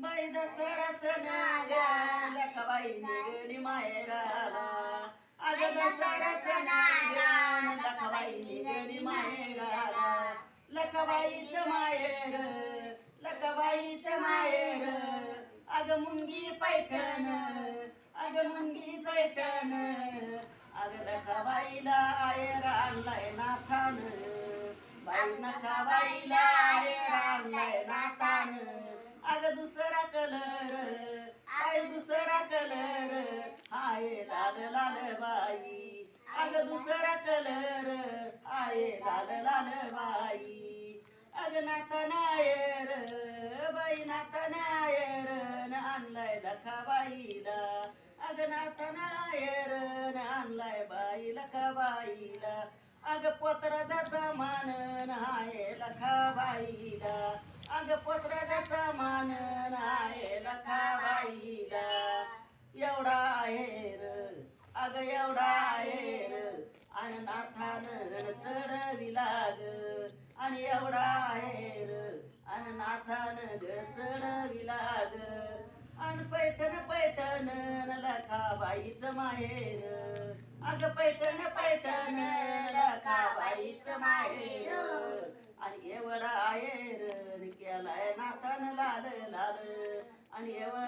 बाई दसराच नागा लखाबाई निघली माहेराला अग दसराच नागा लखाबाई निघली माहेराला लखाबाईचं माहेर लखाबाईचं माहेर अग मुंगी पैठण अग मुंगी पैठण अग लखाबाईला आयर आणलाय नाथान बाई नखाबाईला आयर आणलाय नाथान अग दुसरा कलर बाई दुसरा कलर हाय लाल लाल बाई अग दुसरा कलर हाय लाल लाल बाई अग नाथनायर बाई नाथनायर आणलाय लखाबाईला अग नाथनायर आणलाय बाई लखाबाईला अग पोत्राचा मान आहे लखाबाईला अग पोत्राचा मान आहे लखाबाईला एवढा आहेर अग एवढा आहेर आणि नाथान चढविला ग आणि एवढा आहेर आणि नाथान चढविला ग आणि पैठण पैठण लखाबाईचं माहेर अग पैठण पैठण लखाबाईचं माहेर आणि एवढा आहेर केलाय नाथान लाल लाल आणि एवढा